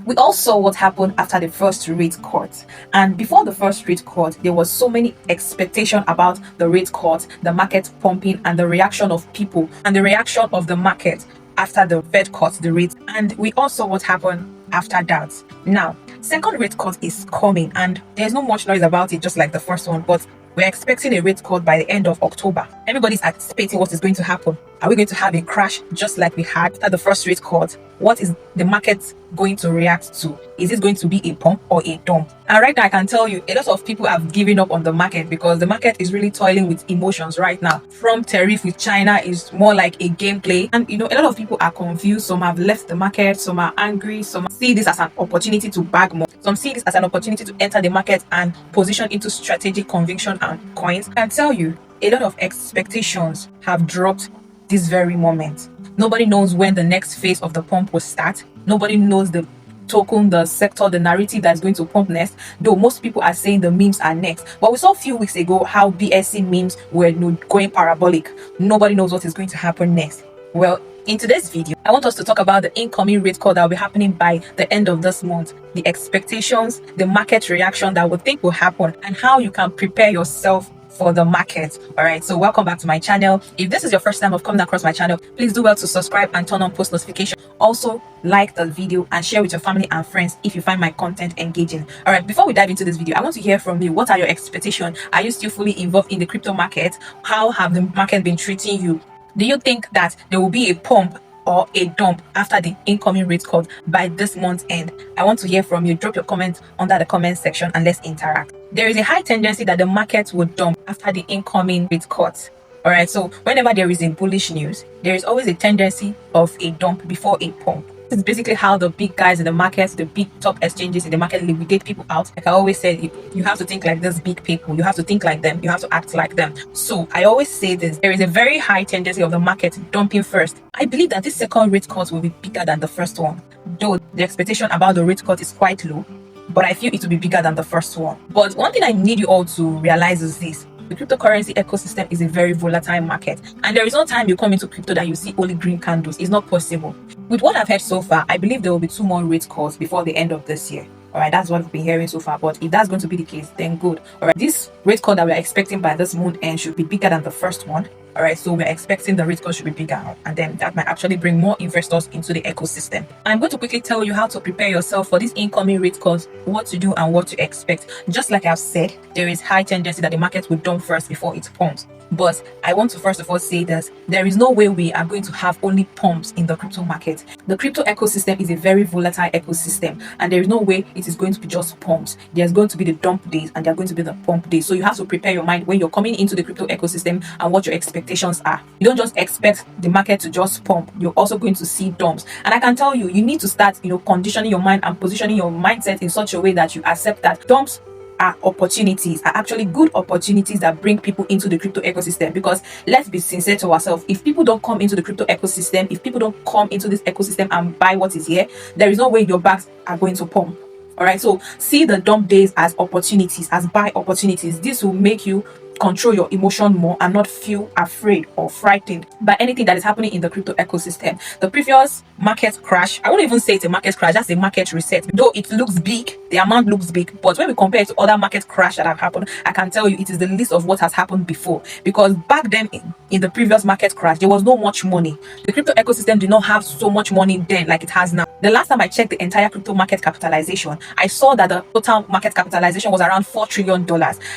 We all saw what happened after the first rate cut. And before the first rate cut, there was so many expectation about the rate cut, the market pumping, and the reaction of people and the reaction of the market after the Fed cut the rate. And we all saw what happened after that. Now, second rate cut is coming, and there's not much noise about it, just like the first one, but we're expecting a rate cut by the end of October. Everybody's anticipating what is going to happen. Are we going to have a crash just like we had after the first rate cut? What is the market going to react to? Is it going to be a pump or a dump? And right now, I can tell you, a lot of people have given up on the market because the market is really toiling with emotions right now. From tariff with China is more like a gameplay. And a lot of people are confused. Some have left the market, some are angry, some see this as an opportunity to bag more. Some see this as an opportunity to enter the market and position into strategic conviction and coins. I can tell you, a lot of expectations have dropped this very moment. Nobody knows when the next phase of the pump will start. Nobody knows the token, the sector, the narrative that's going to pump next, though most people are saying the memes are next. But we saw a few weeks ago how BSC memes were going parabolic. Nobody knows what is going to happen next. Well, in today's video, I want us to talk about the incoming rate cut that will be happening by the end of this month, the expectations, the market reaction that we think will happen, and how you can prepare yourself for the market. All right, so welcome back to my channel. If this is your first time of coming across my channel, please do well to subscribe and turn on post notification. Also, like the video and share with your family and friends if you find my content engaging. All right, before we dive into this video, I want to hear from you. What are your expectations? Are you still fully involved in the crypto market? How have the market been treating you? Do you think that there will be a pump or a dump after the incoming rate cut by this month's end? I want to hear from you. Drop your comments under the comment section and let's interact. There is a high tendency that the market will dump after the incoming rate cut. All right, so whenever there is a bullish news, there is always a tendency of a dump before a pump. This is basically how the big guys in the market, the big top exchanges in the market liquidate people out. Like I always said, you have to think like these big people. You have to think like them. You have to act like them. So I always say this, there is a very high tendency of the market dumping first. I believe that this second rate cut will be bigger than the first one. Though the expectation about the rate cut is quite low, but I feel it will be bigger than the first one. But one thing I need you all to realize is this. The cryptocurrency ecosystem is a very volatile market, and there is no time you come into crypto that you see only green candles. It's not possible. With what I've heard so far, I believe there will be 2 more rate cuts before the end of this year. All right, that's what we've been hearing so far. But if that's going to be the case, then good. All right, this rate cut that we're expecting by this month end should be bigger than the first one. All right, so we're expecting the rate cut should be bigger, and then that might actually bring more investors into the ecosystem. I'm going to quickly tell you how to prepare yourself for this incoming rate cuts, what to do and what to expect. Just like I've said, there is high tendency that the market will dump first before it pumps. But I want to first of all say that there is no way we are going to have only pumps in the crypto market. The crypto ecosystem is a very volatile ecosystem, and there is no way it is going to be just pumps. There's going to be the dump days and there are going to be the pump days. So you have to prepare your mind when you're coming into the crypto ecosystem and what your expectations are. You don't just expect the market to just pump. You're also going to see dumps. And I can tell you, you need to start, conditioning your mind and positioning your mindset in such a way that you accept that dumps are opportunities, are actually good opportunities that bring people into the crypto ecosystem. Because let's be sincere to ourselves, if people don't come into the crypto ecosystem, if people don't come into this ecosystem and buy what is here, there is no way your bags are going to pump. All right, so see the dump days as opportunities, as buy opportunities. This will make you control your emotion more and not feel afraid or frightened by anything that is happening in the crypto ecosystem. The previous market crash, I wouldn't even say it's a market crash, that's a market reset. Though it looks big, the amount looks big, but when we compare it to other market crash that have happened, I can tell you it is the least of what has happened before. Because back then in the previous market crash, there was no much money. The crypto ecosystem did not have so much money then like it has now. The last time I checked the entire crypto market capitalization, I saw that the total market capitalization was around $4 trillion.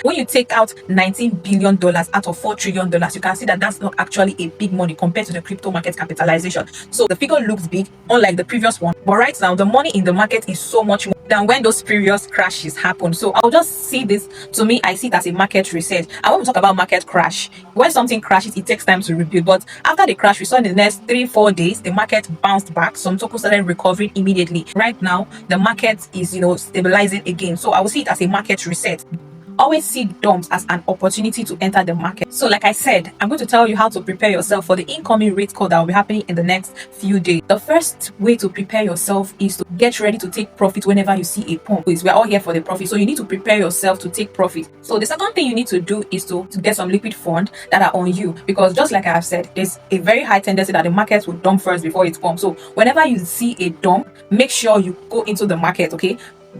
When you take out $19 billion out of $4 trillion, you can see that that's not actually a big money compared to the crypto market capitalization. So the figure looks big, unlike the previous one. But right now, the money in the market is so much more than when those previous crashes happened. So I'll just see this, to me, I see it as a market reset. And when we talk about market crash, when something crashes, it takes time to rebuild. But after the crash, we saw in the next 3-4 days, the market bounced back. Some tokens started recovering immediately. Right now, the market is, stabilizing again. So I will see it as a market reset. always see dumps as an opportunity to enter the market. So like I said, I'm going to tell you how to prepare yourself for the incoming rate cut that will be happening in the next few days. The first way to prepare yourself is to get ready to take profit whenever you see a pump. We're all here for the profit, so you need to prepare yourself to take profit. So the second thing you need to do is to get some liquid fund that are on you, because just like I have said, there's a very high tendency that the market will dump first before it pumps. So whenever you see a dump, make sure you go into the market, okay?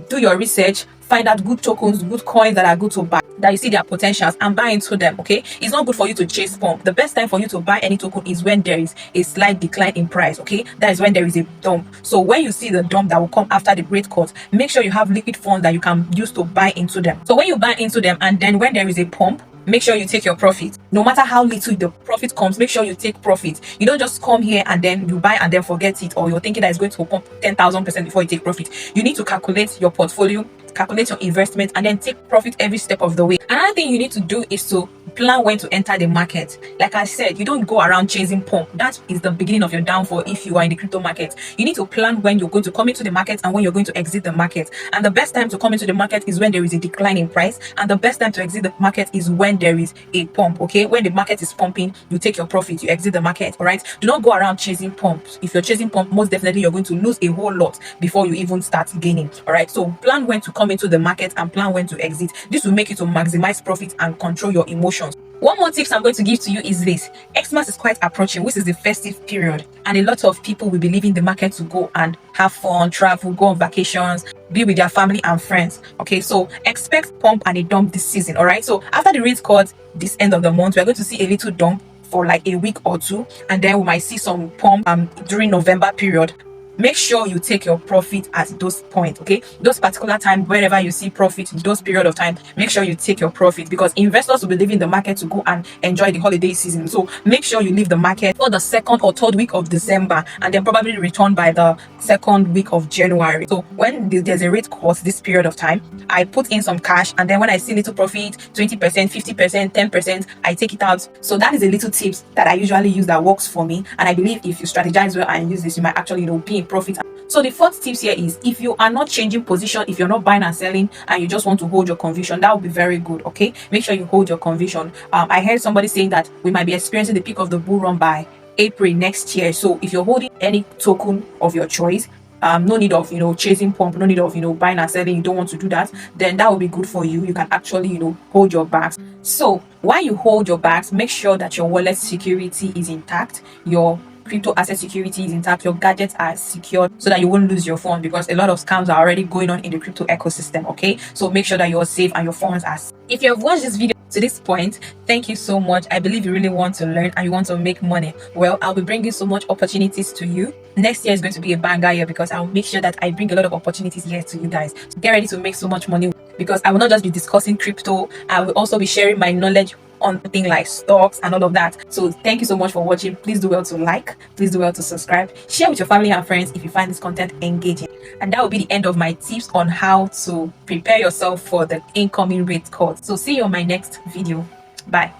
Do your research, find out good tokens, good coins that are good to buy, that you see their potentials, and buy into them. Okay, it's not good for you to chase pump. The best time for you to buy any token is when there is a slight decline in price. Okay, that is when there is a dump. So when you see the dump that will come after the rate cut, make sure you have liquid funds that you can use to buy into them. So when you buy into them, and then when there is a pump, make sure you take your profit. No matter how little the profit comes, make sure you take profit. You don't just come here and then you buy and then forget it, or you're thinking that it's going to pump 10,000% before you take profit. You need to calculate your portfolio, calculate your investment, and then take profit every step of the way. Another thing you need to do is to plan when to enter the market. Like I said, you don't go around chasing pump. That is the beginning of your downfall if you are in the crypto market. You need to plan when you're going to come into the market and when you're going to exit the market. And the best time to come into the market is when there is a decline in price, and the best time to exit the market is when there is a pump. Okay, when the market is pumping, you take your profit, you exit the market. All right, do not go around chasing pumps. If you're chasing pump, most definitely you're going to lose a whole lot before you even start gaining. All right, so plan when to come into the market and plan when to exit. This will make you to maximize profit and control your emotions. One more tips I'm going to give to you is this. Xmas is quite approaching, which is the festive period, and a lot of people will be leaving the market to go and have fun, travel, go on vacations, be with their family and friends. Okay, so expect pump and a dump this season. All right, so after the rate cut this end of the month, we're going to see a little dump for like a week or two, and then we might see some pump during November period. Make sure you take your profit at those points. Okay, those particular time, wherever you see profit in those period of time, make sure you take your profit, because investors will be leaving the market to go and enjoy the holiday season. So make sure you leave the market for the second or third week of December, and then probably return by the second week of January. So when there's a rate cut this period of time, I put in some cash, and then when I see little profit, 20%, 50%, 10%, I take it out. So that is a little tips that I usually use that works for me, and I believe if you strategize well and use this, you might actually be in profit. So the fourth tips here is, if you are not changing position, if you're not buying and selling, and you just want to hold your conviction, that would be very good. Okay, make sure you hold your conviction. I heard somebody saying that we might be experiencing the peak of the bull run by April next year. So if you're holding any token of your choice, no need of chasing pump, no need of buying and selling, you don't want to do that, then that will be good for you. You can actually hold your bags. So while you hold your bags, make sure that your wallet security is intact, your crypto asset security is intact, your gadgets are secured, so that you won't lose your phone, because a lot of scams are already going on in the crypto ecosystem. Okay, so make sure that you're safe and your phones are safe. If you have watched this video to this point, thank you so much. I believe you really want to learn and you want to make money. Well, I'll be bringing so much opportunities to you. Next year is going to be a banger year, because I'll make sure that I bring a lot of opportunities here to you guys. So get ready to make so much money, because I will not just be discussing crypto, I will also be sharing my knowledge on things like stocks and all of that. So thank you so much for watching. Please do well to like, please do well to subscribe, share with your family and friends if you find this content engaging. And that will be the end of my tips on how to prepare yourself for the incoming rate cut. So see you on my next video. Bye.